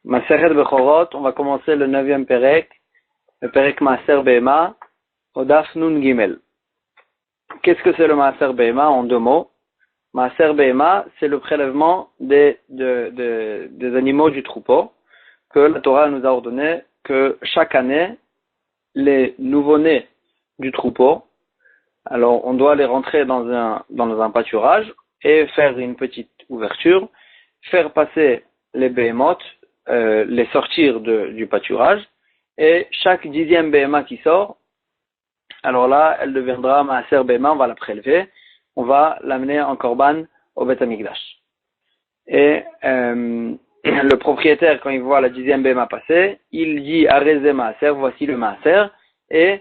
Maseret Bechorot, on va commencer le 9e Perek, le Perek Maaser Behema, Odaf Nun Gimel. Qu'est-ce que c'est le Maaser Behema en deux mots? Maaser Behema, c'est le prélèvement des animaux du troupeau, que la Torah nous a ordonné que chaque année, les nouveau-nés du troupeau, alors on doit les rentrer dans un pâturage et faire une petite ouverture, faire passer les behemoths, les sortir du pâturage, et chaque 10e behema qui sort, alors là, elle deviendra maaser behema, on va la prélever, on va l'amener en korban au Beth Amikdash. Et le propriétaire, quand il voit la 10e behema passer, il dit arezé maaser, voici le maaser, et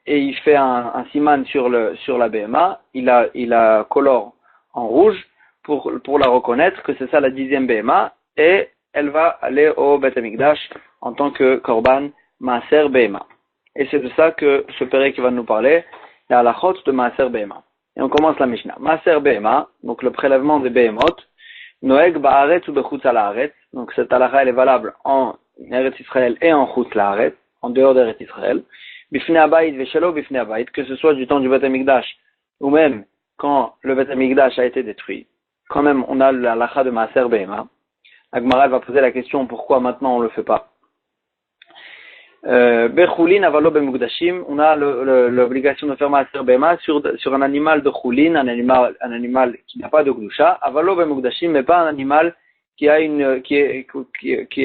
il fait un siman sur la behema, il a colore en rouge pour la reconnaître que c'est ça la 10e behema, et elle va aller au Beth Amikdash en tant que korban maaser behema. Et c'est de ça que ce péré qui va nous parler, la halachot de maaser behema. Et on commence la Mishnah. Maaser behema, donc le prélèvement des behemoth, noeg ba'aretz ou bechutz la'aretz. Donc cette halacha elle est valable en Eretz Israël et en chutz la'aretz, en dehors d'Eretz Israël. Bifnei habayit veshelo bifnei habayit, que ce soit du temps du Beth Amikdash ou même quand le Beth Amikdash a été détruit. Quand même, on a la halacha de maaser behema. La Gemara va poser la question pourquoi maintenant on le fait pas. Bechulin avalo bemukdashim, on a l'obligation de faire maaser behema sur un animal de chulin, un animal qui n'a pas de gdusha, avalo bemukdashim, mais pas un animal qui est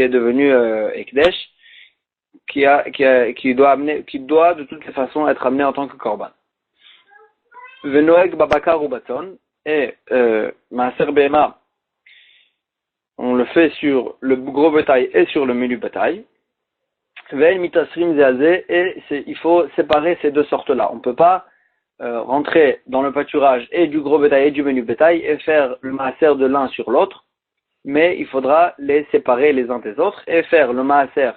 devenu ekdesh, qui doit de toutes les façons être amené en tant que korban. Venoeg babakar ou baton, et maaser behema, on le fait sur le gros bétail et sur le menu bétail. Et il faut séparer ces deux sortes-là. On ne peut pas rentrer dans le pâturage et du gros bétail et du menu bétail et faire le maaser de l'un sur l'autre, mais il faudra les séparer les uns des autres et faire le maaser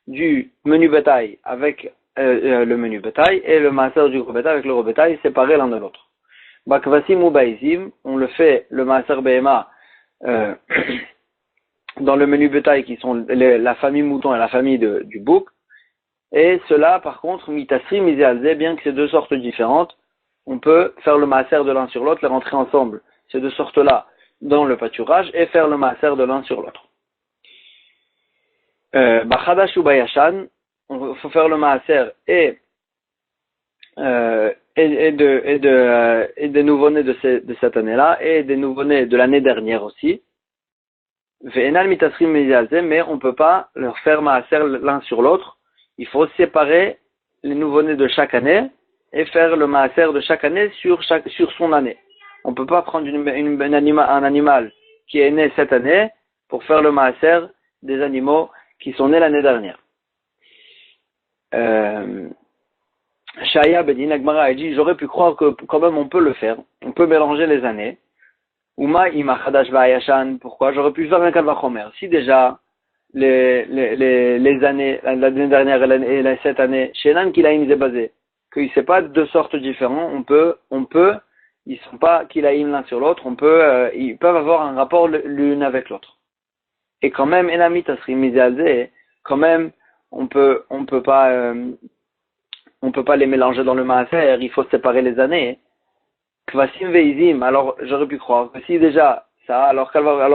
du menu bétail avec le menu bétail et le maaser du gros bétail avec le gros bétail séparés l'un de l'autre. Bakvasim ou baizim, on le fait le maaser behema dans le menu bétail qui sont la famille mouton et la famille du bouc. Et cela, par contre, mitasri, miséalzé, bien que ces deux sortes différentes, on peut faire le maaser de l'un sur l'autre, les rentrer ensemble, ces deux sortes-là, dans le pâturage, et faire le maaser de l'un sur l'autre. Bachadash ou bayashan, il faut faire le maaser et des nouveau-nés de cette année-là, et des nouveau-nés de l'année dernière aussi. Ve'enal mitasrim miséalzé, mais on ne peut pas leur faire maaser l'un sur l'autre. Il faut séparer les nouveau-nés de chaque année et faire le maaser de chaque année sur son année. On ne peut pas prendre un animal qui est né cette année pour faire le maaser des animaux qui sont nés l'année dernière. Shaya Bedin Agmara a dit, j'aurais pu croire que quand même on peut le faire. On peut mélanger les années. Uma ima chadash va'ayashan, pourquoi? J'aurais pu faire un kalvachomer. Si déjà les années, l'année dernière et cette année, chez Nan Kilaïm est basé, qu'il ne sait pas deux sortes différentes, ils sont pas Kilaïm l'un sur l'autre, ils peuvent avoir un rapport l'une avec l'autre. Et quand même, Enamit Asri Miséalzé, quand même, on peut pas les mélanger dans le maaser, il faut séparer les années. Kvasim veizim, alors j'aurais pu croire que si déjà ça, alors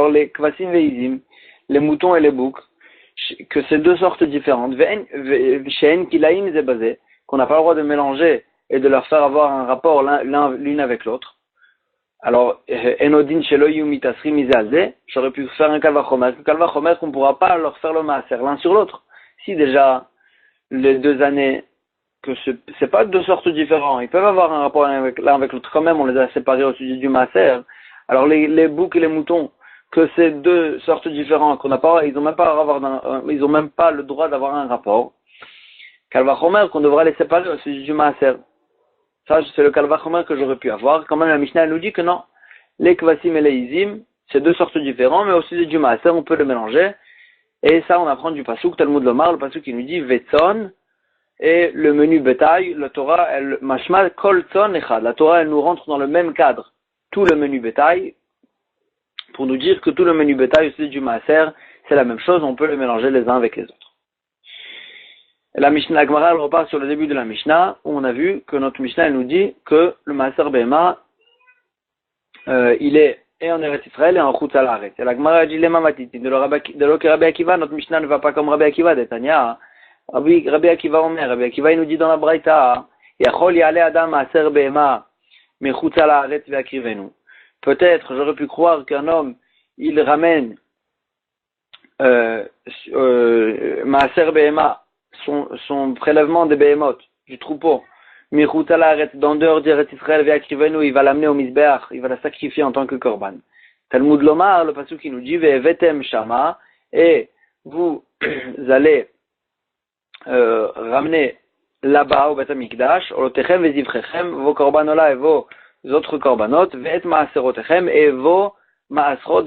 les kvasim veizim, les moutons et les boucs, que c'est deux sortes différentes, she'en kilaim zebazé, qu'on n'a pas le droit de mélanger et de leur faire avoir un rapport l'une avec l'autre. Alors enodin sheloyu mitasri mizalze, j'aurais pu faire un kalvachomer qu'on ne pourra pas leur faire le maaser l'un sur l'autre. Si déjà les deux années que c'est pas deux sortes différentes, ils peuvent avoir un rapport l'un avec l'autre, quand même on les a séparés au sujet du maaser. Alors les boucs et les moutons, que c'est deux sortes différentes, ils ont même pas le droit d'avoir un rapport. Kalvachomer qu'on devra les séparer au sujet du maaser. Ça c'est le kalvachomer que j'aurais pu avoir. Quand même la Mishnah nous dit que non, les kvasim et les izim, c'est deux sortes différentes, mais au sujet du maaser on peut les mélanger. Et ça on apprend du pasuk Talmud Lomar, le pasuk qui nous dit vetson. Et le menu bétail, la Torah, mashmal kol tzon echad. La Torah, elle nous rentre dans le même cadre. Tout le menu bétail, pour nous dire que tout le menu bétail, aussi du maaser, c'est la même chose, on peut les mélanger les uns avec les autres. La Mishnah Gemara, elle repart sur le début de la Mishnah, où on a vu que notre Mishnah, elle nous dit que le Maaser Behema, il est et en Eretz Israël et en Chutz La'aretz. Et la Gemara dit les Mamatiti, de l'Oke Rabbi Akiva, notre Mishnah ne va pas comme Rabbi Akiva, d'Etania. Rabbi Akiva Omer, Rabbi Akiva, il nous dit dans la Braïta, Yachol Yale Adam Maaser Behema, mais Chutz La'aretz ve'akrivenu. Peut-être, j'aurais pu croire qu'un homme, il ramène Maaser Behema, son prélèvement des Behemoth, du troupeau, Michut La'aretz, d'en dehors d'Eretz Israël ve'akrivenu, il va l'amener au Mizbeach, il va la sacrifier en tant que korban. Talmud Lomar, le pasuk qui nous dit ve'evetem shama, et vous allez ramener là-bas au Beth Amikdash, olotechem ve'zivchechem, vos korbanola et vos autres korbanot, ve'et ma'aserotechem et vos ma'asrot,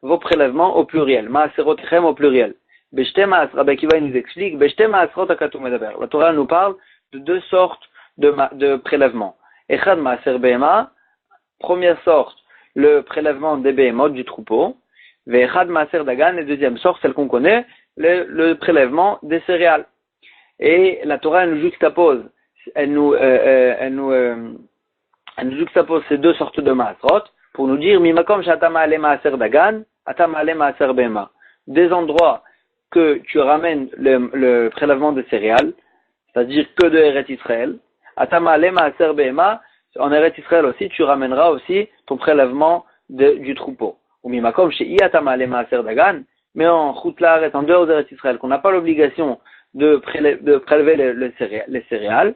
vos prélèvements au pluriel, ma'aserotechem au pluriel. Beshte ma'asrot, Rabbi Akiva nous explique, Beshte ma'asrot akatou medaber. La Torah nous parle de deux sortes de prélèvements. Echad ma'aser behema, première sorte, le prélèvement des behemoth du troupeau, ve'echad ma'aser dagan, et deuxième sorte, celle qu'on connaît, le prélèvement des céréales. Et la Torah elle nous juxtapose, elle nous juxtapose ces deux sortes de ma'asrot pour nous dire mimakom shatama ale ma'aser dagan, atama ale ma'aser behema. Des endroits que tu ramènes le prélèvement des céréales, c'est-à-dire que de Eretz Israël, atama ale ma'aser behema, en Eretz Israël aussi, tu ramèneras aussi ton prélèvement du troupeau. Ou mimakom she'i atama ale ma'aser dagan, mais en Chutz La'aretz, en dehors d'Eretz Israël, qu'on n'a pas l'obligation de prélever les céréales,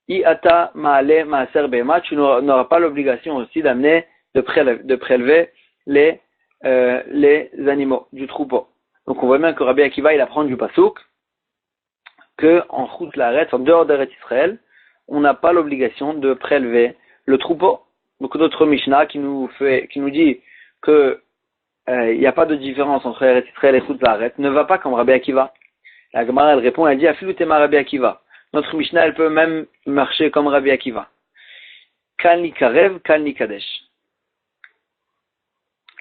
I'ata ma'ale ma'aser behema, tu n'auras pas l'obligation aussi d'amener, de prélever les animaux du troupeau. Donc on voit bien que Rabbi Akiva, il apprend du pasuk, que en Chutz La'aretz, en dehors d'Eretz Israël, on n'a pas l'obligation de prélever le troupeau. Donc notre Mishnah qui nous dit que il n'y a pas de différence entre Eretz Israël et Chutz La'aretz, ne va pas comme Rabbi Akiva. La Gemara, elle répond, elle dit, Afilu tema Rabbi Akiva. Notre Mishnah, elle peut même marcher comme Rabbi Akiva. Kal ni karev, kal ni kadesh.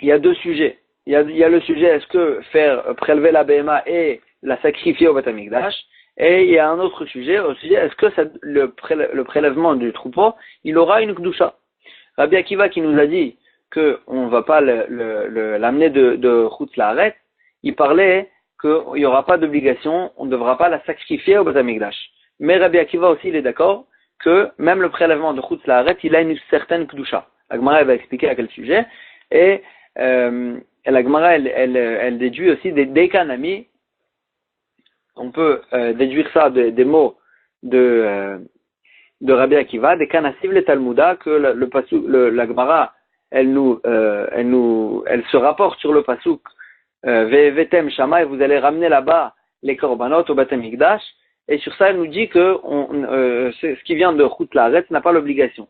Il y a deux sujets. Il y a le sujet, est-ce que faire prélever la BMA et la sacrifier au Beth Amikdash? Et il y a un autre sujet, est-ce que le prélèvement du troupeau, il aura une kdusha? Rabbi Akiva qui nous a dit qu'on ne va pas l'amener de Chutz La'aretz, il parlait qu'il n'y aura pas d'obligation, on ne devra pas la sacrifier au Beth Amikdash. Mais Rabbi Akiva aussi, il est d'accord que même le prélèvement de Chutz La'aretz, il a une certaine kdusha. La Gemara va expliquer à quel sujet. Et la Gemara, elle déduit aussi des kanami. On peut déduire ça des mots de Rabbi Akiva, des kanasiv les Talmuda, que la Gemara, elle se rapporte sur le pasuk ve'evetem shama, et vous allez ramener là-bas les korbanot au Beth Amikdash. Et sur ça, elle nous dit que ce qui vient de Chutz La'aretz n'a pas l'obligation.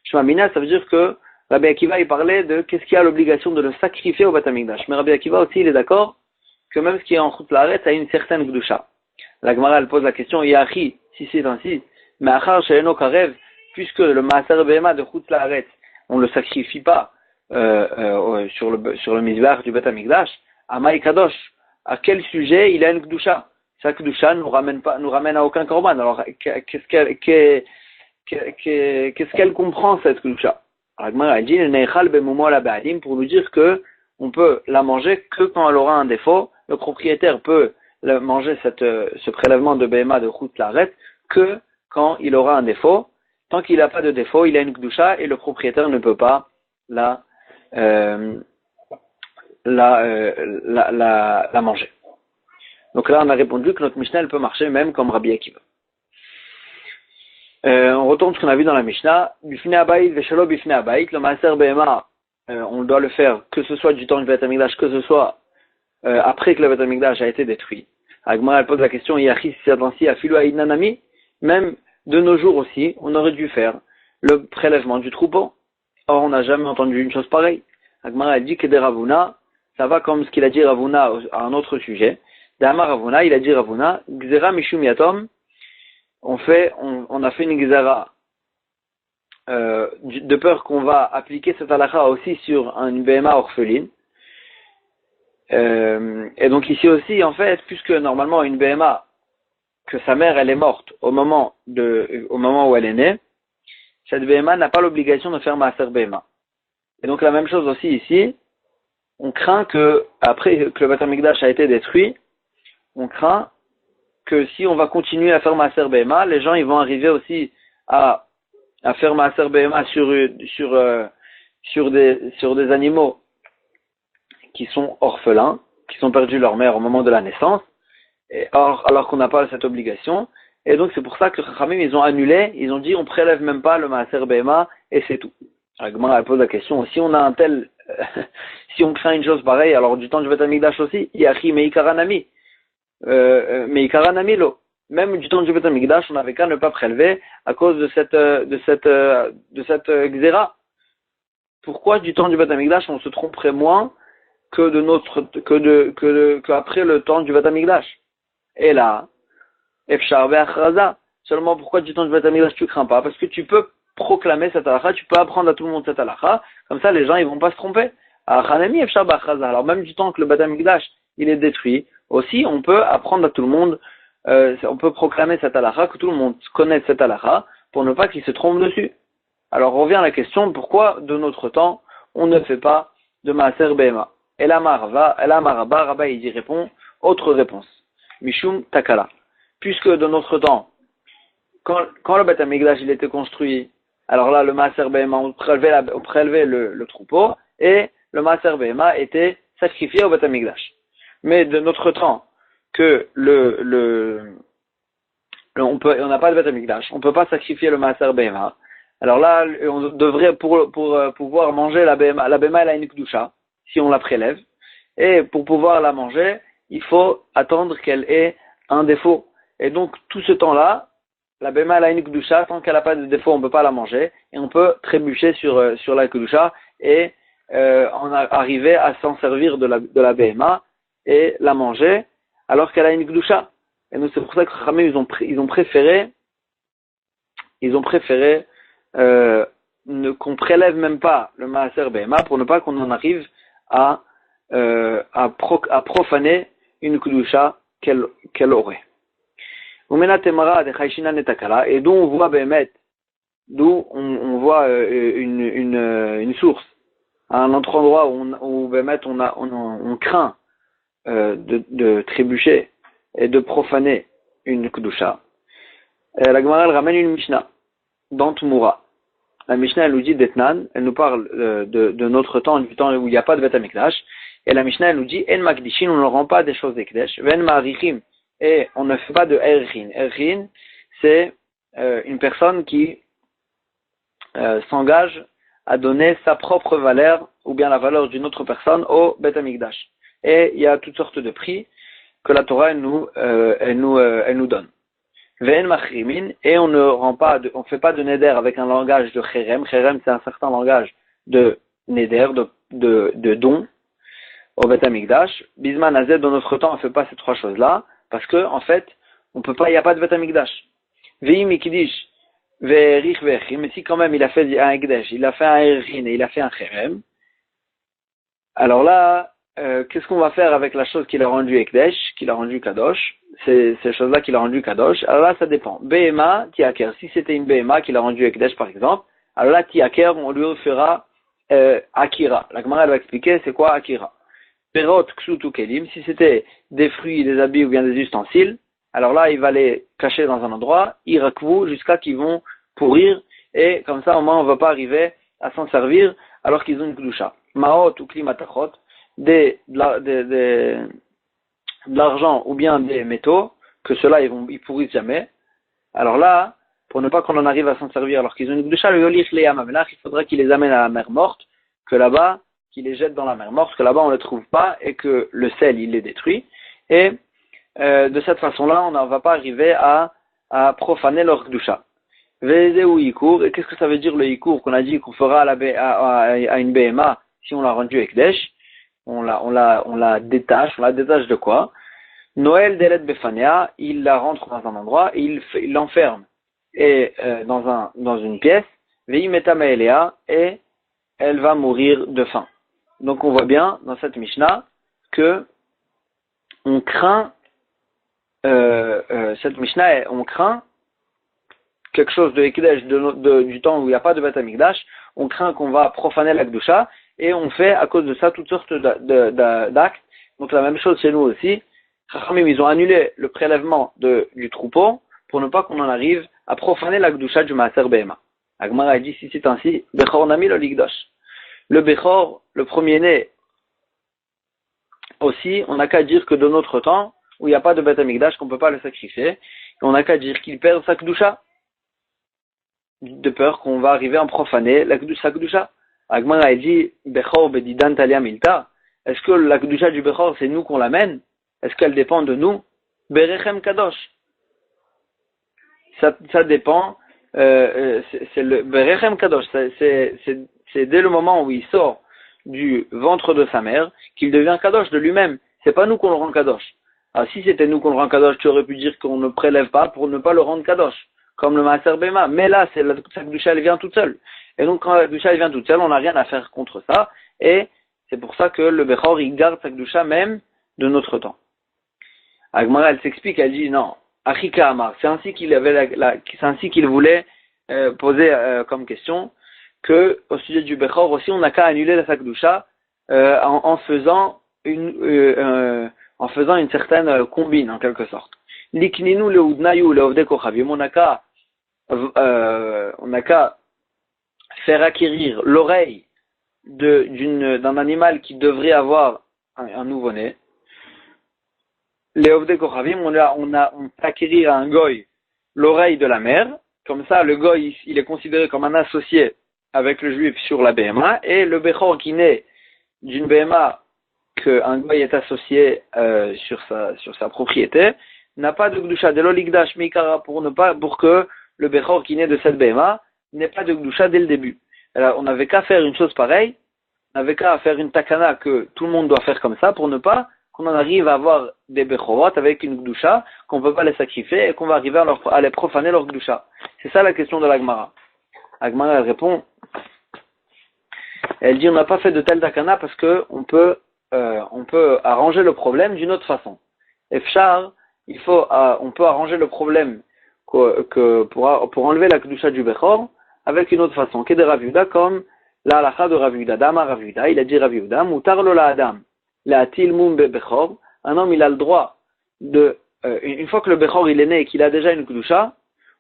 Shema Mina, ça veut dire que Rabbi Akiva, il parlait de qu'est-ce qui a l'obligation de le sacrifier au Beth Amikdash. Mais Rabbi Akiva aussi, il est d'accord que même ce qui est en Chutz La'aretz a une certaine Gdusha. La Gemara, elle pose la question, Yachi, si c'est ainsi, mais Achar She'eno Karev, puisque le Maaser Behema de Chutz La'aretz, on ne le sacrifie pas sur le Mizbeach du Beth Amikdash, Amai Kadosh, à quel sujet il a une Gdusha? Sa Kedusha nous ramène à aucun korban. Alors, qu'est-ce qu'elle comprend, cette Kedusha? Alors, elle dit, pour nous dire que on peut la manger que quand elle aura un défaut. Le propriétaire peut manger ce prélèvement de BMA de Chutz La'aretz que quand il aura un défaut. Tant qu'il n'a pas de défaut, il a une Kedusha et le propriétaire ne peut pas la manger. Donc là, on a répondu que notre Mishnah, elle peut marcher même comme Rabbi Akiva. On retourne ce qu'on a vu dans la Mishnah. Bifnei Abayit veshelo bifnei Abayit, le Maaser Behema, on doit le faire que ce soit du temps du Beth Amikdash, que ce soit après que le Beth Amikdash a été détruit. Agmara, elle pose la question, Yachi, si c'est ainsi, Afilu Aïnanami, même de nos jours aussi, on aurait dû faire le prélèvement du troupeau. Or, on n'a jamais entendu une chose pareille. Agmara, elle dit que des Ravuna, ça va comme ce qu'il a dit Ravuna à un autre sujet. D'Amar Ravuna, il a dit Ravuna, Gzera Mishum Yatom, on a fait une Gzera de peur qu'on va appliquer cette halakha aussi sur une BMA orpheline. Et donc ici aussi, en fait, puisque normalement une BMA, que sa mère elle est morte au moment où elle est née, cette BMA n'a pas l'obligation de faire Maaser BMA. Et donc la même chose aussi ici, on craint que, après que le Beth Amikdash a été détruit, on craint que si on va continuer à faire Maaser BMA, les gens ils vont arriver aussi à faire Maaser BMA sur des animaux qui sont orphelins, qui sont perdus leur mère au moment de la naissance, alors qu'on n'a pas cette obligation. Et donc c'est pour ça que les Chachamim, ils ont annulé, ils ont dit on prélève même pas le Maaser BMA et c'est tout. Alors Gemara pose la question, si on a un tel, si on craint une chose pareille, alors du temps du Beth Amikdash aussi, Yachi Meikaranami, Meikaranami lo. Même du temps du Beth Amikdash, on n'avait qu'à ne pas prélever à cause de cette xéra. Pourquoi du temps du Beth Amikdash on se tromperait moins qu'après le temps du Beth Amikdash? Et là, Efshar be'achraza. Seulement pourquoi du temps du Beth Amikdash tu crains pas? Parce que tu peux proclamer cette halakha, tu peux apprendre à tout le monde cette halakha, comme ça les gens ils vont pas se tromper. Alors même du temps que le Beth Amikdash il est détruit, aussi on peut apprendre à tout le monde, on peut proclamer cette halakha, que tout le monde connaisse cette halakha, pour ne pas qu'ils se trompent dessus. Alors revient à la question, pourquoi de notre temps on ne fait pas de Maaser Behema? Et la Maraba, Rabba il y répond, autre réponse. Mishum Takala. Puisque de notre temps, quand le Beth Amikdash il était construit, alors là le Maaser Behema, on prélevait le troupeau, et le Maaser Behema était sacrifié au Beth Amikdash. Mais de notre temps, que on n'a pas de Beth Amikdash, on peut pas sacrifier le Maaser Behema. Alors là, on devrait, pour pouvoir manger la Behema elle a une Kdusha, si on la prélève, et pour pouvoir la manger, il faut attendre qu'elle ait un défaut. Et donc, tout ce temps-là, la Behema elle a une Kdusha, tant qu'elle n'a pas de défaut, on ne peut pas la manger, et on peut trébucher sur la Kdusha, et on arriver à s'en servir de la Behema, et la manger, alors qu'elle a une Kdusha. Et donc, c'est pour ça que Chachamim, ils ont préféré qu'on prélève même pas le Maaser Behema pour ne pas qu'on en arrive à profaner une Kudusha qu'elle aurait. Et d'où on voit Behemet, d'où on voit une source, à un autre endroit où Behemet on craint de trébucher et de profaner une Kudusha. La Gemara elle ramène une Mishnah dans Tumura. La Mishnah elle nous dit d'Etnan, elle nous parle de notre temps, du temps où il n'y a pas de Beth Amikdash. Et la Mishnah elle nous dit En Makdishin, on ne rend pas des choses d'Ekdesh, Ven Ma'arichim, et on ne fait pas de Erchin. Erchin, c'est une personne qui s'engage à donner sa propre valeur ou bien la valeur d'une autre personne au Beth Amikdash. Et il y a toutes sortes de prix que la Torah elle nous donne. Ve'en machrimin, et on fait pas de neder avec un langage de cherem. Cherem, c'est un certain langage de neder, de don, au Beth Amikdash. Bisman Azed, dans notre temps, on fait pas ces trois choses-là, parce que, en fait, on peut pas, il n'y a pas de Beth Amikdash. Ve'im ikidish, ve'erich ve'echim, mais si quand même il a fait un ekdesh, il a fait un erchin et il a fait un cherem, alors là, qu'est-ce qu'on va faire avec la chose qu'il a rendue ekdesh, qu'il a rendue kadosh? Ces choses-là qu'il a rendu kadosh, alors là ça dépend. Behema, tiaker, si c'était une Behema qu'il a rendu ekdesh par exemple, alors là tiaker, on lui fera akira. La Gemara elle va expliquer c'est quoi akira. Perot ksutu kelim, si c'était des fruits, des habits ou bien des ustensiles, alors là il va les cacher dans un endroit, irakvu, jusqu'à qu'ils vont pourrir, et comme ça au moins on ne va pas arriver à s'en servir alors qu'ils ont une kdusha. Maot ou klimatachot, de l'argent ou bien des métaux, que ceux-là ils pourrissent jamais. Alors là, pour ne pas qu'on en arrive à s'en servir alors qu'ils ont une kdusha, le yolich les yamamelach, il faudra qu'ils les amènent à la mer morte, que là-bas, qu'ils les jettent dans la mer morte, que là-bas on ne les trouve pas et que le sel il les détruit. Et de cette façon-là, on ne va pas arriver à profaner leur kdusha. Veze ou yikour, et qu'est-ce que ça veut dire le yikour qu'on a dit qu'on fera à une BMA si on l'a rendu ekdesh? On la détache de quoi? Noël Delet Befania, il la rentre dans un endroit et il l'enferme et dans une pièce, Veimeta Meelea, et elle va mourir de faim. Donc on voit bien dans cette Mishnah que on craint cette Mishnah, on craint quelque chose de Ekdesh du temps où il n'y a pas de Beth Amikdash, on craint qu'on va profaner la Kedusha, et on fait à cause de ça toutes sortes d'actes. Donc la même chose chez nous aussi. Chachamim, ils ont annulé le prélèvement du troupeau pour ne pas qu'on en arrive à profaner la Kedusha du Maaser Behema. Agmara a dit si c'est ainsi, Bechor Nami lo Ligdosh. Le Bechor, le premier-né, aussi, on n'a qu'à dire que de notre temps, où il n'y a pas de Beth Amikdash, qu'on ne peut pas le sacrifier, on n'a qu'à dire qu'il perd sa Kedusha, de peur qu'on va arriver à en profaner sa Kedusha. Agmara a dit, Bechor bedidan talia milta. Est-ce que la Kedusha du Bechor, c'est nous qu'on l'amène? Est-ce qu'elle dépend de nous? Berechem kadosh. Ça dépend, c'est le Berechem kadosh, c'est dès le moment où il sort du ventre de sa mère qu'il devient kadosh de lui-même. C'est pas nous qu'on le rend kadosh. Alors si c'était nous qu'on le rend kadosh, tu aurais pu dire qu'on ne prélève pas pour ne pas le rendre kadosh, comme le Maaser Behema. Mais là, la Kedusha, elle vient toute seule. Et donc, quand la Kedusha, elle vient toute seule, on n'a rien à faire contre ça. Et c'est pour ça que le Bechor, il garde sa Kedusha même de notre temps. Agmara, elle s'explique, elle dit non, Achika Amar, c'est ainsi qu'il avait c'est ainsi qu'il voulait poser comme question, que au sujet du Bechor aussi, on n'a qu'à annuler la Kedusha en faisant une certaine combine, en quelque sorte. Likninu leudnayu leovde kochavim, on n'a qu'à faire acquérir l'oreille d'un animal qui devrait avoir un nouveau-né. Leovde kochavim, on peut acquérir à un goy l'oreille de la mère, comme ça le goy il est considéré comme un associé avec le juif sur la BMA, et le Bechor qui naît d'une BMA qu'un goy est associé sur sa propriété, n'a pas de Gdusha, de l'Oligdash Mikara, pour que le Bechor qui naît de cette BMA n'ait pas de Gdusha dès le début. Alors on n'avait qu'à faire une chose pareille, on n'avait qu'à faire une takana que tout le monde doit faire comme ça, pour ne pas qu'on en arrive à avoir des Bechorot avec une Gdusha, qu'on ne peut pas les sacrifier et qu'on va arriver à les profaner leur Gdusha. C'est ça la question de l'Agmara. Agmara elle répond, elle dit on n'a pas fait de tel takana parce que on peut arranger le problème d'une autre façon. Efshar, on peut arranger le problème pour enlever la Kedusha du Bechor avec une autre façon. Qu'est de Rav Yehuda, comme la halakha de Rav Yehuda. Dama Rav Yehuda, il a dit Rav Yehuda, mutar lo la adam, la atil mum Bechor. Un homme, il a le droit une fois que le Bechor il est né et qu'il a déjà une Kedusha,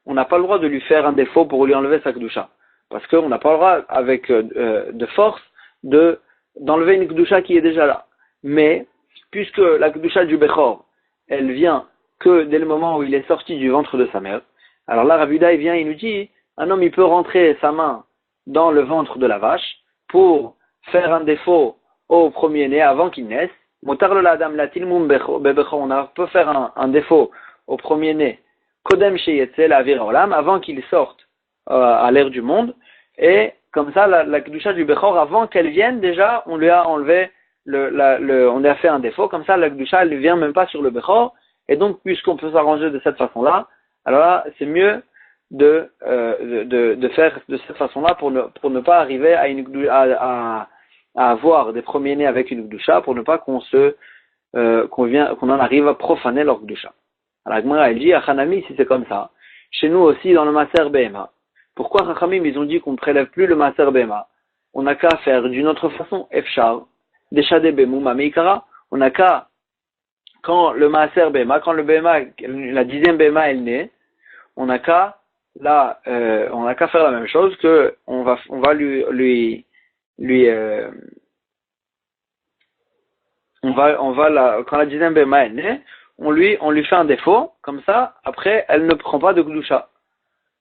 on n'a pas le droit de lui faire un défaut pour lui enlever sa Kedusha. Parce qu'on n'a pas le droit, avec de force, d'enlever une Kedusha qui est déjà là. Mais, puisque la Kedusha du Bechor, elle vient que dès le moment où il est sorti du ventre de sa mère, alors là, Rav Yehuda, il nous dit, un homme, il peut rentrer sa main dans le ventre de la vache pour faire un défaut au premier-né avant qu'il naisse. Motar le ladam latil mum bebechor, on peut faire un défaut au premier-né, kodem sheyetzel avir olam, avant qu'il sorte à l'ère du monde, et comme ça, la Kedusha du Bechor, avant qu'elle vienne, déjà, on lui a enlevé on lui a fait un défaut, comme ça, la Kedusha, elle ne vient même pas sur le Bechor, et donc, puisqu'on peut s'arranger de cette façon-là, alors là, c'est mieux de faire de cette façon-là pour ne pas arriver à avoir des premiers-nés avec une Kedusha, pour ne pas qu'on en arrive à profaner leur Kedusha. Alors, Gemara, elle dit, à Hanami, si c'est comme ça, chez nous aussi, dans le Maaser Behema, pourquoi Chachamim, ils ont dit qu'on ne prélève plus le Maaser Behema? On n'a qu'à faire d'une autre façon, Efshar, Deshade Bemuma Meikara, on n'a qu'à, quand le Maaser Behema, quand le Behema, la 10e Behema, elle naît, on n'a qu'à faire la même chose que on va quand la 10e Behema est née, on lui fait un défaut, comme ça, après, elle ne prend pas de Kedusha.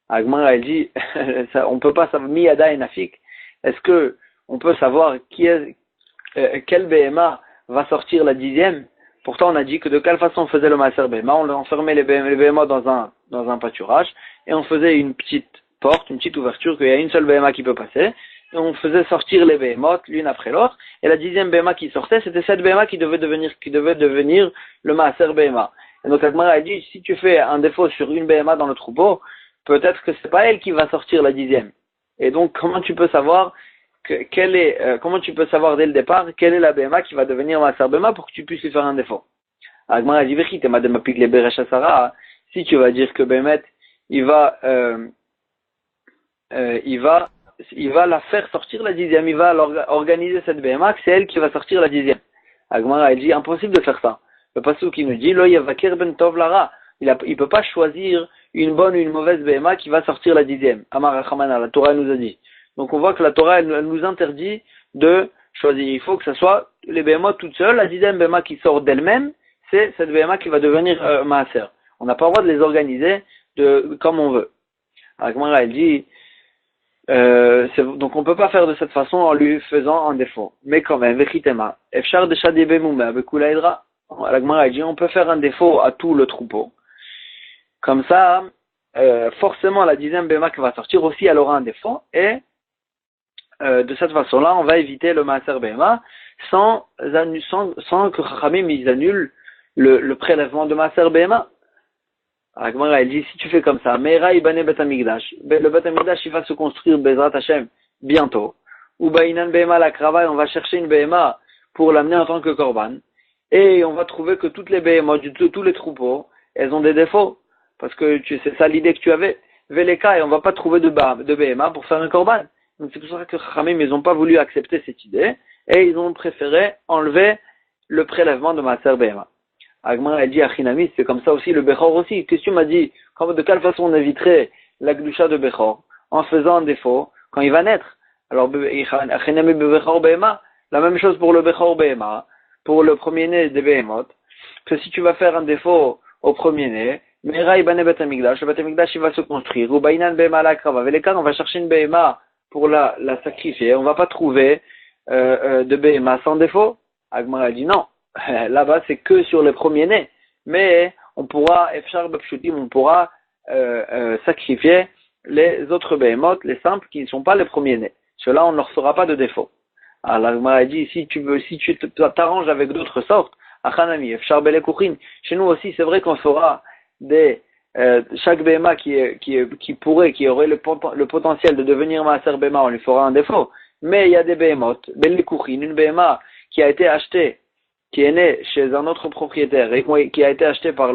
Agmara, elle dit, on peut pas savoir, Miyada et Nafik, est-ce que on peut savoir quel Behema va sortir la 10e? Pourtant, on a dit que de quelle façon on faisait le Maaser Behema, on enfermait les Behema dans un pâturage, et on faisait une petite porte, une petite ouverture, qu'il y a une seule Behema qui peut passer, et on faisait sortir les Behemoth l'une après l'autre, et la 10e Behema qui sortait, c'était cette Behema qui devait devenir le Maaser Behema. Et donc, Agmara a dit, si tu fais un défaut sur une Behema dans le troupeau, peut-être que c'est pas elle qui va sortir la 10e. Et donc, comment tu peux savoir comment tu peux savoir dès le départ quelle est la BMA qui va devenir Maaser BMA pour que tu puisses lui faire un défaut? Agmara dit si tu vas dire que Bémet, il va la faire sortir la 10e, il va organiser cette BMA, c'est elle qui va sortir la 10e. Agmara dit impossible de faire ça. Le pasuk qui nous dit Lo yavaker ben tov lara, il peut pas choisir une bonne ou une mauvaise BMA qui va sortir la 10e. Amar Rachamana, la Torah nous a dit. Donc on voit que la Torah elle nous interdit de choisir. Il faut que ce soit les BMA toutes seules, la 10e BMA qui sort d'elle-même, c'est cette BMA qui va devenir Maaser. On n'a pas le droit de les organiser comme on veut. Agmara elle dit donc on peut pas faire de cette façon en lui faisant un défaut. Mais quand même, vechitema, efshar de shadibemoume avec ulaïdra. Agmara elle dit on peut faire un défaut à tout le troupeau. Comme ça, forcément la 10e BMA qui va sortir aussi, elle aura un défaut et de cette façon-là, on va éviter le Maaser BMA sans que Chachamim ils annulent le prélèvement de Maaser BMA. Agmara elle dit si tu fais comme ça, Meira ibane bet hamikdash, le bet hamikdash il va se construire Bezrat Hashem bientôt. Ou bainan BMA la krava, on va chercher une BMA pour l'amener en tant que korban et on va trouver que toutes les BMA, tous les troupeaux, elles ont des défauts parce que c'est ça l'idée que tu avais. Veleka et on va pas trouver de BMA pour faire un korban. Donc c'est pour ça que Chachamim ils ont pas voulu accepter cette idée et ils ont préféré enlever le prélèvement de Maaser BMA. Agmara a dit à Chinami, c'est comme ça aussi le Bechor aussi. Qu'est-ce que tu m'as dit? De quelle façon on éviterait la Gdusha de Bechor? En faisant un défaut quand il va naître. Alors, Chinami Bechor Behema, la même chose pour le Bechor Behema, pour le premier-né des Behemot, que si tu vas faire un défaut au premier-né, Meira Ibane Bet Hamikdash, le Bet Hamikdash il va se construire, ou Bainan Behema la Krava, avec les cas on va chercher une Behema pour la sacrifier, on va pas trouver de Behema sans défaut. Agmara a dit non. Là-bas, c'est que sur les premiers-nés. Mais on pourra, on pourra sacrifier les autres behemoths, les simples, qui ne sont pas les premiers-nés. Ceux-là, on ne leur fera pas de défaut. Alors, l'Agmara dit, si tu t'arranges avec d'autres sortes, Achanami, Efshar Belekouchin, chez nous aussi, c'est vrai qu'on fera chaque behema qui aurait le potentiel de devenir Maaser Behema, on lui fera un défaut. Mais il y a des behemoths, Belekouchin, une behema qui a été achetée, qui est né chez un autre propriétaire et qui a été acheté par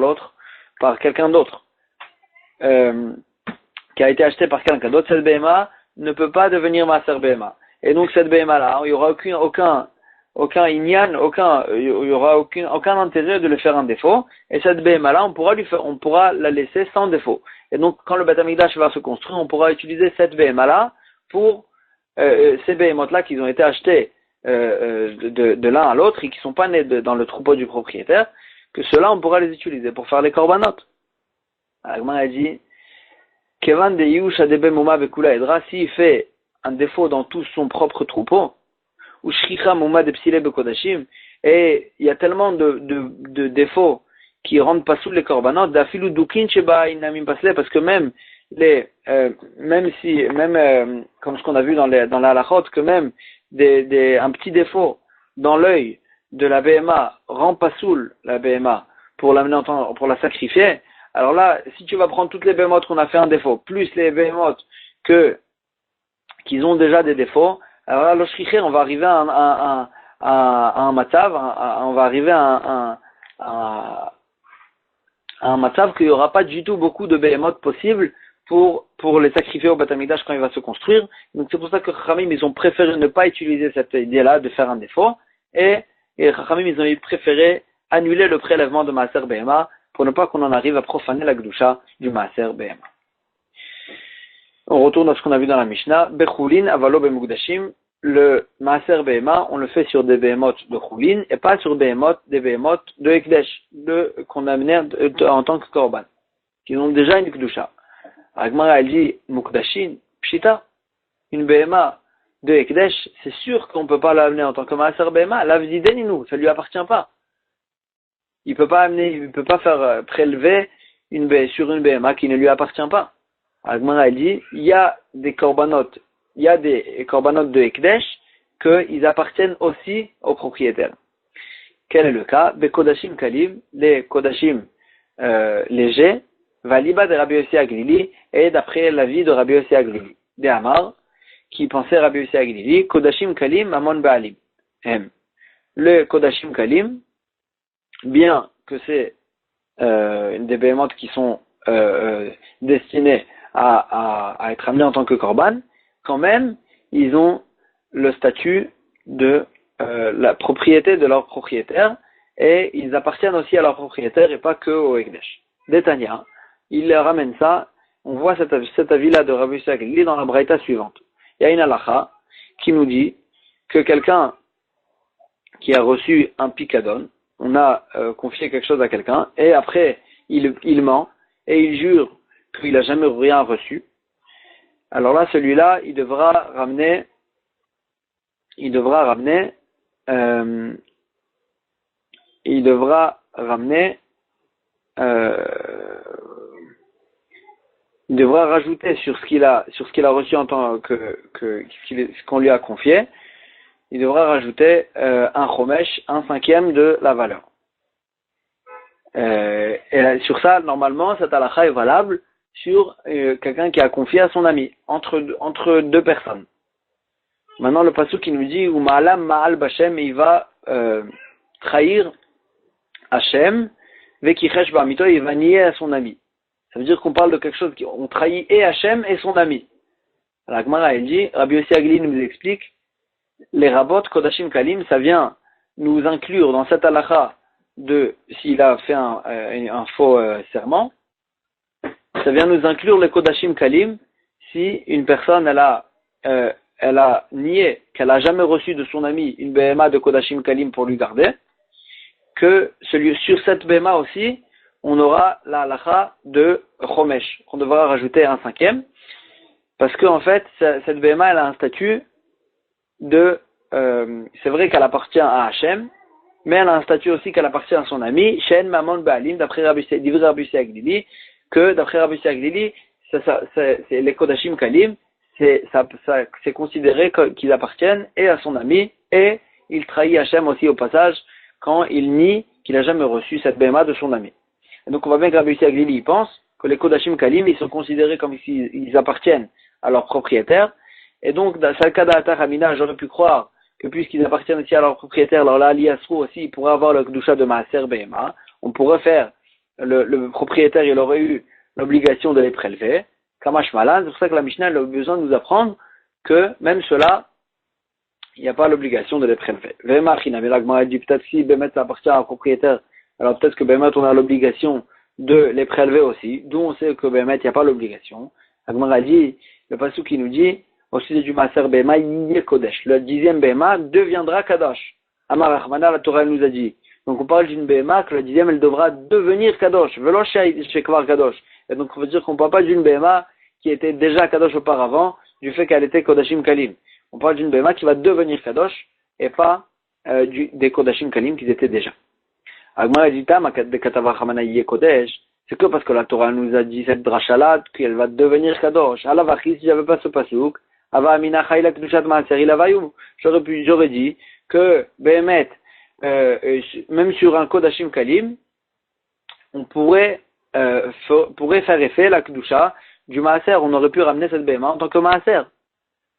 quelqu'un d'autre, cette BMA ne peut pas devenir Maaser BMA. Et donc cette BMA là, il y aura aucun inyan, il y aura aucun intérêt de le faire un défaut. Et cette BMA là, on pourra la laisser sans défaut. Et donc quand le Beth Amikdash va se construire, on pourra utiliser cette BMA là pour ces BMOT là qui ont été achetés de l'un à l'autre et qui sont pas nés dans le troupeau du propriétaire, que ceux-là on pourra les utiliser pour faire les korbanot. Agman a dit Kevan de Yush Adebe Mouma Bekula Edra, s'il fait un défaut dans tout son propre troupeau, ou Shricha Mouma de Psile Bekodashim, et il y a tellement de défauts qui rendent pas sous les korbanot, d'Afilu Dukin Sheba Inamim Pasle, parce que même comme ce qu'on a vu dans la halachot, que même un petit défaut dans l'œil de la BMA rend pas soul la BMA pour l'amener pour la sacrifier. Alors là, si tu vas prendre toutes les BMOT qu'on a fait un défaut, plus les BMOT qu'ils ont déjà des défauts, alors là, on va arriver à un matzav, on va arriver à un matzav qu'il n'y aura pas du tout beaucoup de BMOT possibles pour les sacrifier au Beth Amikdash quand il va se construire. Donc c'est pour ça que Chachamim ils ont préféré ne pas utiliser cette idée-là de faire un défaut et Chachamim ils ont préféré annuler le prélèvement de Maaser Behema pour ne pas qu'on en arrive à profaner la Gdusha du Maaser Behema. On retourne à ce qu'on a vu dans la Mishnah. Bechulin avalo bemukdashim, le Maaser Behema on le fait sur des Behemot de Chulin et pas sur des Behemot de Ekdesh, qu'on a amené en tant que Korban, qui ont déjà une Gdusha. Agmara elle dit Mukdashin, Pshita, une BMA de Ekdesh, c'est sûr qu'on ne peut pas l'amener en tant que Maaser BMA, l'Avdideninu, ça ne lui appartient pas. Il peut pas faire prélever sur une BMA qui ne lui appartient pas. Agmara elle dit, il y a des korbanot de Ekdesh qu'ils appartiennent aussi aux propriétaires. Quel est le cas? Bekodashim Kaliv, les Kodashim légers, Valiba de Rabbi Yossi Aglili, et d'après l'avis de Rabbi Yossi Aglili, de Amar, qui pensait Rabbi Yossi Aglili, Kodashim Kalim Mamon Baalim. Le Kodashim Kalim, bien que c'est des béhémotes qui sont destinés à être amenés en tant que korban, quand même, ils ont le statut de la propriété de leur propriétaire, et ils appartiennent aussi à leur propriétaire et pas que au Ekdesh. Détania, il ramène ça, on voit cet avis-là de Rabbi Yossi Aglili dans la braïta suivante. Il y a une halakha qui nous dit que quelqu'un qui a reçu un picadon, on a confié quelque chose à quelqu'un, et après il ment, et il jure qu'il n'a jamais rien reçu. Alors là, celui-là, il devra ramener il devra rajouter sur ce qu'il a reçu en tant ce qu'on lui a confié, il devra rajouter un chomesh, un cinquième de la valeur. Et sur ça, normalement, cette halakha est valable sur quelqu'un qui a confié à son ami, entre deux personnes. Maintenant, le pasuk qui nous dit ou ma'alam ma'al b'Hashem, il va trahir Hachem, vekichesh ba'amito, il va nier à son ami. Ça veut dire qu'on parle de quelque chose on trahit et Hachem et son ami. Alors, la Gemara, elle dit, Rabbi Yossi Aglili nous explique, les rabot kodashim kalim, ça vient nous inclure dans cette halakha de s'il a fait un faux serment, ça vient nous inclure les kodashim kalim si une personne elle a nié qu'elle a jamais reçu de son ami une BMA de kodashim kalim pour lui garder, que sur cette BMA aussi on aura la halakha de chomesh, qu'on devra rajouter un cinquième, parce que en fait cette BMA elle a un statut de c'est vrai qu'elle appartient à Hachem, mais elle a un statut aussi qu'elle appartient à son ami, Shen Mamon Baalim, d'après Rabbi Yossi Aglili, que d'après Rabbi Yossi Aglili, c'est les Kodashim Kalim, c'est considéré qu'ils appartiennent et à son ami, et il trahit Hachem aussi au passage, quand il nie qu'il n'a jamais reçu cette béma de son ami. Et donc on voit bien que Rabbi Yossi Aglili il pense que les Kodashim Kalim, ils sont considérés comme s'ils appartiennent à leur propriétaire, et donc dans Salkada Atar Hamina, j'aurais pu croire que puisqu'ils appartiennent aussi à leur propriétaire, alors là, l'Iasrou aussi, il pourrait avoir le Kedusha de Maaser Behema. On pourrait faire, le propriétaire, il aurait eu l'obligation de les prélever. Kamash Malan, c'est pour ça que la Mishnah a besoin de nous apprendre que même cela, il n'y a pas l'obligation de les prélever. Vema China, mais l'Agmara dit peut-être si Bemet ça appartient à un propriétaire, alors peut-être que Bemet on a l'obligation de les prélever aussi, d'où on sait que Bemet il n'y a pas l'obligation. L'Agmara dit, le passou qui nous dit, au sujet du Maaser Behema, Yiyeh Kodesh. Le 10e Behema deviendra Kadosh. Amar Achmana, la Torah nous a dit. Donc on parle d'une Behema que le 10e elle devra devenir Kadosh. Velo Shekvar Kadosh. Et donc on veut dire qu'on ne parle pas d'une Behema qui était déjà Kadosh auparavant, du fait qu'elle était Kodashim Kalim. On parle d'une Behema qui va devenir Kadosh et pas des Kodashim Kalim qui étaient déjà. Agmara dit de Katava Chamana Yiyeh Kodesh. C'est que parce que la Torah nous a dit cette drachalade qu'elle va devenir Kadosh. Alavachis, si j'avais pas ce pasouk, j'aurais dit que Behemet, même sur un Kodashim Kalim, on pourrait faire effet la Kedusha du Maaser. On aurait pu ramener cette Behema en tant que Maaser.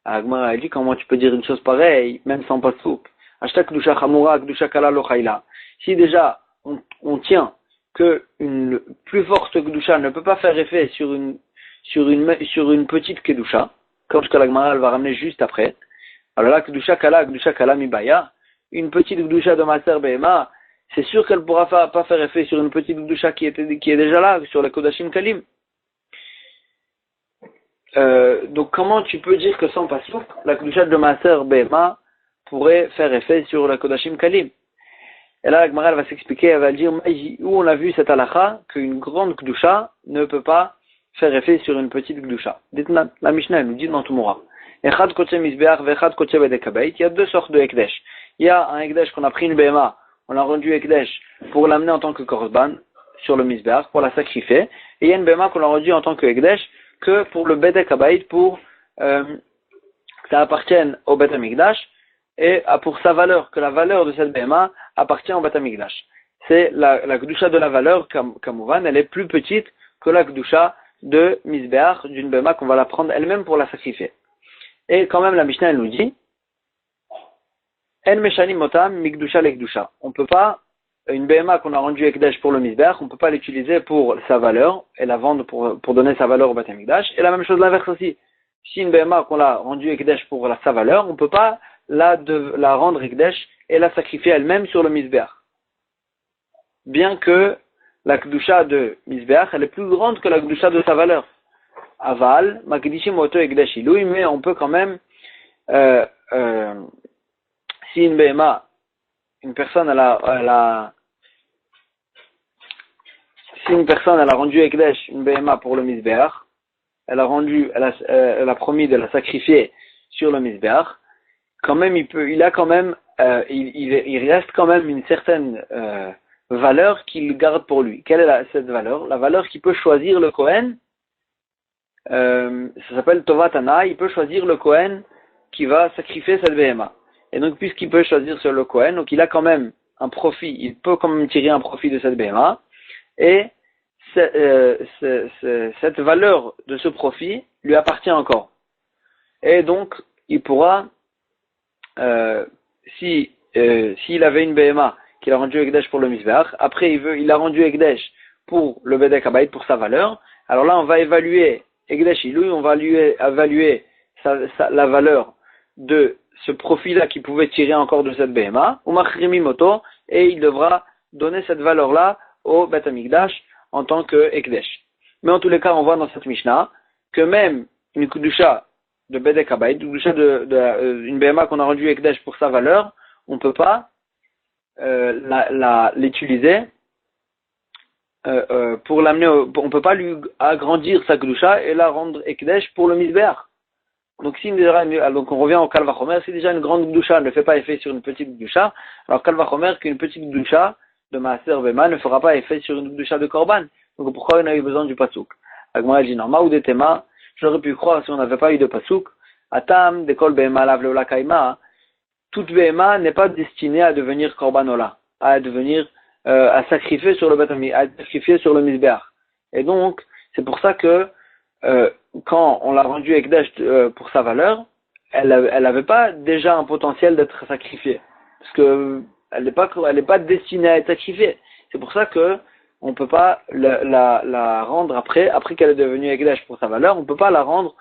Agmara a dit comment tu peux dire une chose pareille, même sans pasouk. Ashta Kedusha Chamura, Kedusha Kala Lo Chayla. Si déjà on tient que une plus forte Kedusha ne peut pas faire effet sur une petite Kedusha, comme ce que la Gemara va ramener juste après. Alors là, Kedusha Kala Mibaya, une petite Kedusha de Maaser Behema, c'est sûr qu'elle ne pourra pas faire effet sur une petite Kedusha qui est déjà là, sur les Kodashim Kalim. Donc comment tu peux dire que sans pasouk, la Kedusha de Maaser Behema pourrait faire effet sur la Kodashim Kalim? Et là, la Gemara va s'expliquer, elle va dire où on a vu cette halakha qu'une grande Kedusha ne peut pas faire effet sur une petite Kedusha. La Mishnah nous dit dans Tumura. Il y a deux sortes de Ekdesh. Il y a un Ekdesh qu'on a pris une Behema, on a rendu Ekdesh pour l'amener en tant que Korban sur le Mizbeach, pour la sacrifier. Et il y a une Behema qu'on a rendu en tant que Ekdesh que pour le Bedek Habayit, pour que ça appartienne au Bet HaMikdash et pour sa valeur, que la valeur de cette Behema appartient au Bet HaMikdash. C'est la Kedusha de la valeur, Kamouvan, elle est plus petite que la Kedusha de Mizbeach, d'une Behema qu'on va la prendre elle-même pour la sacrifier. Et quand même, la Mishnah, elle nous dit, En meshanim motam mikdusha lekdusha. On peut pas, une BMA qu'on a rendue ekdesh pour le misbech, on peut pas l'utiliser pour sa valeur et la vendre pour donner sa valeur au Beth Amikdash. Et la même chose l'inverse aussi. Si une BMA qu'on l'a rendue ekdesh pour sa valeur, on peut pas la rendre ekdesh et la sacrifier elle-même sur le misbech. Bien que la kdusha de misbech, elle est plus grande que la kdusha de sa valeur. Aval, makdishim oto ekdesh ilui, mais on peut quand même, si une BMA, une personne si une personne elle a rendu Ekdesh une BMA pour le Mizbeach, elle a promis de la sacrifier sur le Mizbeach, quand même il reste quand même une certaine valeur qu'il garde pour lui. Quelle est cette valeur? La valeur qu'il peut choisir le Kohen, ça s'appelle Tovatana, il peut choisir le Kohen qui va sacrifier cette BMA. Et donc, puisqu'il peut choisir sur le Kohen, donc il a quand même un profit, il peut quand même tirer un profit de cette BMA, et cette valeur de ce profit lui appartient encore. Et donc, il pourra, s'il avait une BMA qu'il a rendu Ekdesh pour le Mizbeach, après il a rendu Ekdesh pour le Bedek Habayit, pour sa valeur, alors là, on va évaluer Ekdesh Ilouy, on va lui évaluer la valeur de ce profit-là qu'il pouvait tirer encore de cette BMA, ou Machrimi Moto, et il devra donner cette valeur-là au Beth Amikdash en tant que Ekdesh. Mais en tous les cas, on voit dans cette Mishnah que même une Kudusha de Bedek Habayit, une Kudusha une BMA qu'on a rendue Ekdesh pour sa valeur, on ne peut pas l'utiliser pour l'amener, on ne peut pas lui agrandir sa Kudusha et la rendre Ekdesh pour le Mizbeach. Donc, donc on revient au Kal Vachomer, si déjà une grande Gdusha ne fait pas effet sur une petite Gdusha, alors Kal Vachomer qu'une petite Gdusha de Maaser Bema ne fera pas effet sur une Gdusha de Korban. Donc pourquoi on a eu besoin du Pasuk? Agma dit Norma ou des Tema, j'aurais pu croire si on n'avait pas eu de Pasuk, Atam, Dekol Bema, Lav Leola Kaima, toute Bema n'est pas destinée à devenir Korbanola, à devenir, à sacrifier sur le Batami, à sacrifier sur le Mizbeach. Et donc, c'est pour ça que, quand on l'a rendu Ekdesh pour sa valeur, elle n'avait pas déjà un potentiel d'être sacrifiée. Parce que elle n'est pas destinée à être sacrifiée. C'est pour ça que on peut pas la rendre après qu'elle est devenue Ekdesh pour sa valeur, on peut pas la rendre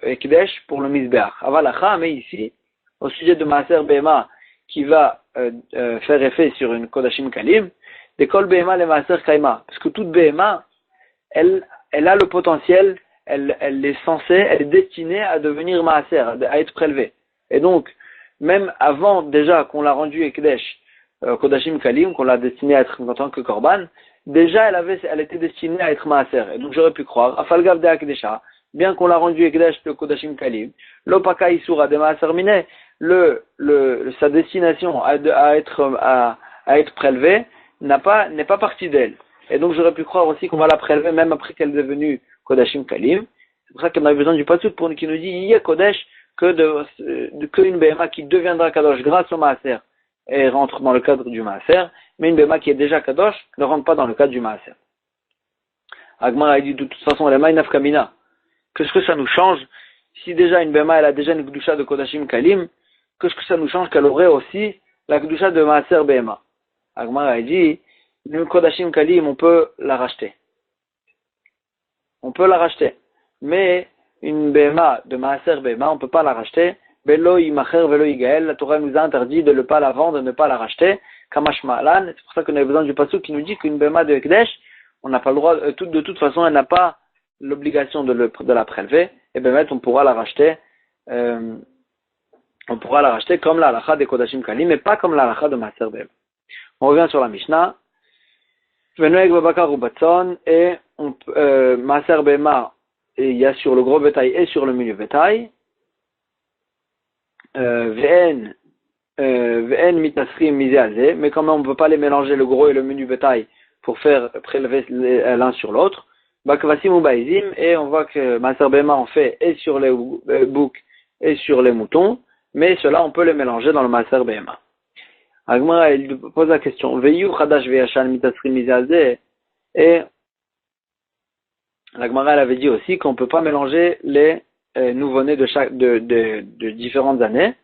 Ekdesh pour le Mizbeach. Avalacha, mais ici, au sujet de Maaser Bema qui va faire effet sur une Kodashim Kalim, des Kol Bema les Maaser Kaima. Parce que toute Bema, elle a le potentiel, elle est destinée à devenir maaser, à être prélevée. Et donc, même avant déjà qu'on l'a rendu Ekdesh, Kodashim Kalim, qu'on l'a destinée à être en tant que Korban, déjà elle était destinée à être maaser. Et donc j'aurais pu croire, Afalgav de Akdesha, bien qu'on l'a rendu Ekdesh de Kodashim Kalim, l'Opaka Isura de Maaser Mine, sa destination à être prélevée n'est pas partie d'elle. Et donc j'aurais pu croire aussi qu'on va la prélever même après qu'elle est devenue Kodashim Kalim. C'est pour ça qu'on a besoin du Pasuk qui nous dit il y a Kodesh que une BMA qui deviendra Kadosh grâce au Maaser et rentre dans le cadre du Maaser, mais une BMA qui est déjà Kadosh ne rentre pas dans le cadre du Maaser. Agmar a dit de toute façon, elle est Maïnaf Kamina. Qu'est-ce que ça nous change si déjà une BMA elle a déjà une Gdusha de Kodashim Kalim, qu'est-ce que ça nous change qu'elle aurait aussi la Gdusha de Maaser BMA? Agmar a dit une Kodashim Kalim, on peut la racheter. On peut la racheter. Mais une BMA de Maaser BMA, on ne peut pas la racheter. Velo Imacher, Velo Igael, la Torah nous a interdit de ne pas la vendre, de ne pas la racheter. Kamash Ma'alan, c'est pour ça qu'on a besoin du Pasuk qui nous dit qu'une BMA de Ekdesh, on n'a pas le droit, de toute façon, elle n'a pas l'obligation de la prélever. Et bien, on pourra la racheter. On pourra la racheter comme la halacha des Kodashim Kalim, mais pas comme la halacha de Maaser BMA. On revient sur la Mishnah. Venoeg Babakar ou Batson, et Maaser Bema, il y a sur le gros bétail et sur le milieu bétail. Vn mitasrim misé, mais quand même on ne peut pas les mélanger le gros et le menu bétail pour faire prélever l'un sur l'autre. Bakvasim ou Baizim, et on voit que Maaser Bema en fait et sur les boucs et sur les moutons, mais cela on peut les mélanger dans le Maaser Bema. Agmara, il pose la question, Veyu Chadash Veyashan mitasrim misé, et l'Agmara elle avait dit aussi qu'on ne peut pas mélanger les nouveau-nés de différentes années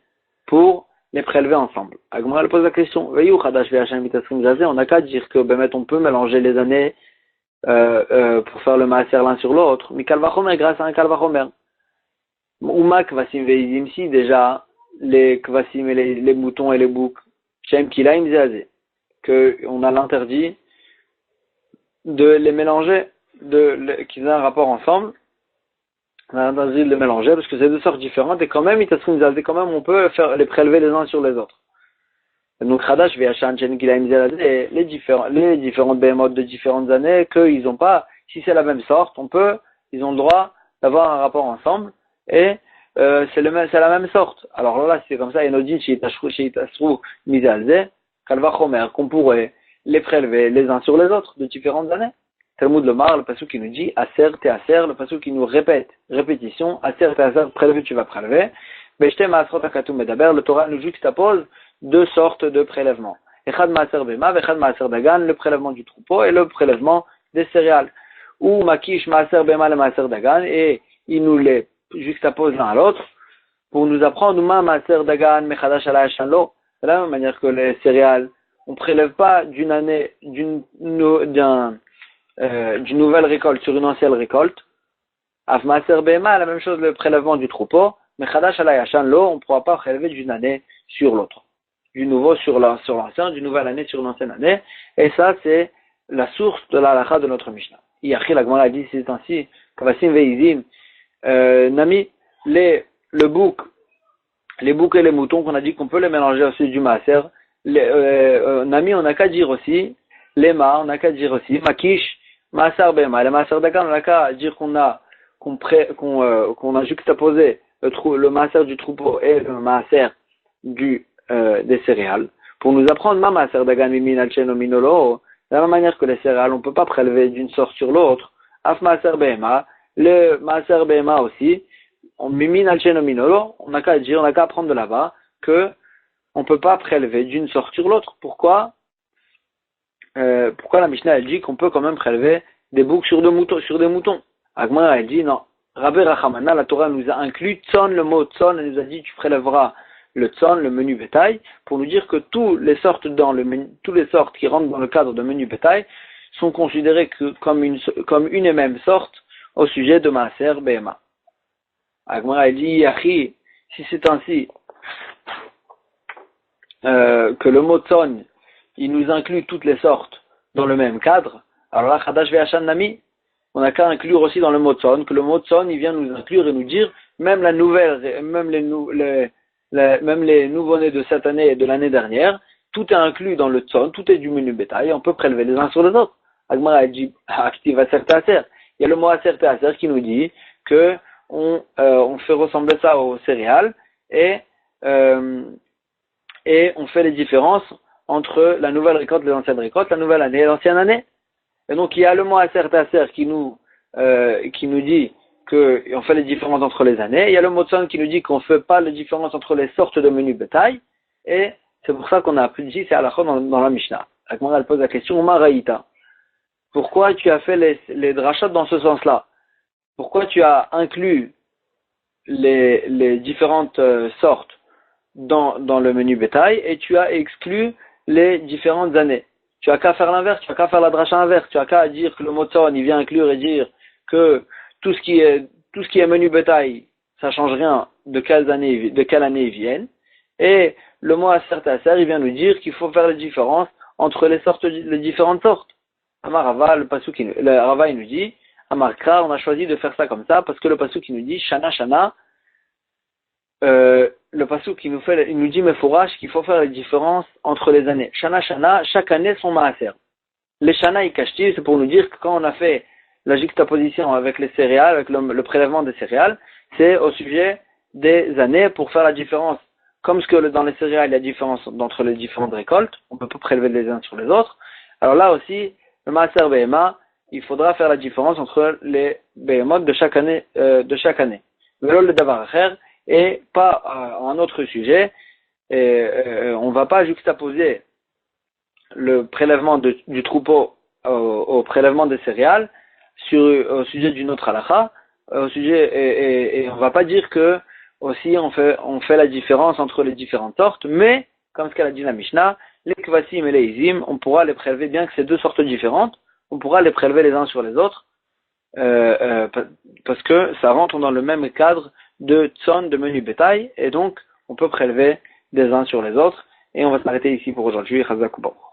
pour les prélever ensemble. Agmara elle pose la question, on n'a qu'à dire que on peut mélanger les années pour faire le maaser l'un sur l'autre, mais kalvachomer grâce à un kalvachomer. Ouma kvasim veizim, si déjà les kvasim et les moutons et les boucs, shem kilaim zeazé, que on a l'interdit de les mélanger, qu'ils aient un rapport ensemble, on a l'interdit de les mélanger parce que c'est deux sortes différentes et quand même, quand même on peut les prélever les uns sur les autres. Donc Khadash Ve'Hashan Shem Kilaim zeazé, les différentes bémotes de différentes années, qu'ils ont pas, si c'est la même sorte, ils ont le droit d'avoir un rapport ensemble. Et c'est la même sorte. Alors là, c'est comme ça, Enodin, Sheitasrou, Mizalze, Kalvachomer, qu'on pourrait les prélever les uns sur les autres de différentes années. Talmud le Mar, le passou qui nous dit, Aser, te Aser, le passou qui nous répète, répétition, Aser, te Aser, prélever, tu vas prélever. Beshte Maasrot Akatum Medaber, le Torah nous juxtapose deux sortes de prélèvements. Echad Maaser Bema, Echad Maaser Dagan, le prélèvement du troupeau et le prélèvement des céréales. Ou Makish Maaser Bema, le Maaser Dagan, et il nous les juxtapose l'un à l'autre pour nous apprendre ma maaser dagan mechadash ala lo. De la même manière que les céréales, on prélève pas d'une nouvelle récolte sur une ancienne récolte. Af maaser bema, la même chose le prélèvement du troupeau, mechadash ala lo, on ne pourra pas prélever d'une année sur l'autre, du nouveau sur l'ancien, d'une nouvelle année sur l'ancienne année. Et ça c'est la source de la halakha de notre Mishnah. Iachi la Gemara dit c'est ainsi, kavasim veizim. Nami, les bouc et les moutons qu'on a dit qu'on peut les mélanger aussi du maaser. Nami, on n'a qu'à dire aussi, les mâts, on n'a qu'à dire aussi, makish, maaser bema, les maaser dagan, on n'a qu'à dire qu'on a juxtaposé le maaser du troupeau et le maaser des céréales, pour nous apprendre ma maaser dagan mimin alchen minolo, de la même manière que les céréales, on ne peut pas prélever d'une sorte sur l'autre, af maaser bema, le maaser bema aussi, on mimin alchen minolo, on n'a qu'à dire, on n'a qu'à apprendre de là-bas que on ne peut pas prélever d'une sorte sur l'autre. Pourquoi la Mishnah elle dit qu'on peut quand même prélever des boucs sur des moutons. Agmara elle dit non. Rabbi Rachamana, la Torah nous a inclus tson, le mot tson, elle nous a dit tu prélèveras le tson, le menu bétail, pour nous dire que toutes les sortes qui rentrent dans le cadre de menu bétail sont considérées comme une et même sorte au sujet de Maaser Behema. Agmara elle dit Yachi, si c'est ainsi que le mot tson il nous inclut toutes les sortes dans le même cadre, alors là Chadash Ve'Hashan Nami, on n'a qu'à inclure aussi dans le mot tson que le mot tson il vient nous inclure et nous dire même les nouveau-nés de cette année et de l'année dernière, tout est inclus dans le tson, tout est du menu bétail, on peut prélever les uns sur les autres. Agmara a dit active aser ta'aser. Il y a le mot aser ta'aser qui nous dit que on fait ressembler ça aux céréales et on fait les différences entre la nouvelle récolte et l'ancienne récolte, la nouvelle année et l'ancienne année. Et donc il y a le mot aser ta'aser qui nous dit qu'on fait les différences entre les années. Il y a le mot tson qui nous dit qu'on ne fait pas les différences entre les sortes de menus bétail. Et c'est pour ça qu'on a appris ici, c'est halakha dans la Mishnah. La Gemara elle pose la question, Maraïta, pourquoi tu as fait les drachot dans ce sens-là? Pourquoi tu as inclus les différentes sortes dans le menu bétail et tu as exclu les différentes années? Tu as qu'à faire l'inverse, tu as qu'à faire la dracha inverse, tu as qu'à dire que le mot tson il vient inclure et dire que tout ce qui est menu bétail, ça change rien de quelle année ils viennent. Et le mot aser ta'aser, il vient nous dire qu'il faut faire les différences entre les différentes sortes. Amar Rava, le Rava il nous dit, Amar Kra, on a choisi de faire ça comme ça parce que le pasuk qui nous dit Shana Shana, le pasuk qui il nous dit Mefourash qu'il faut faire les différences entre les années. Shana Shana, chaque année son maaser. Les Shana Ikashti, c'est pour nous dire que quand on a fait la juxtaposition avec les céréales, avec le prélèvement des céréales, c'est au sujet des années pour faire la différence. Comme ce que dans les céréales, il y a différence entre les différentes récoltes, on peut pas prélever les uns sur les autres. Alors là aussi, le maaser behema, il faudra faire la différence entre les behemoth de chaque année. Velo le davar acher, et pas un autre sujet. On va pas juxtaposer le prélèvement du troupeau au prélèvement des céréales au sujet d'une autre halakha, au sujet, et on va pas dire que aussi on fait la différence entre les différentes sortes, mais, comme ce qu'elle a dit la Mishnah, les kvasim et les izim, on pourra les prélever, bien que c'est deux sortes différentes, on pourra les prélever les uns sur les autres, parce que ça rentre dans le même cadre de tson, de menu bétail, et donc on peut prélever des uns sur les autres, et on va s'arrêter ici pour aujourd'hui. Chazak ou Baruch.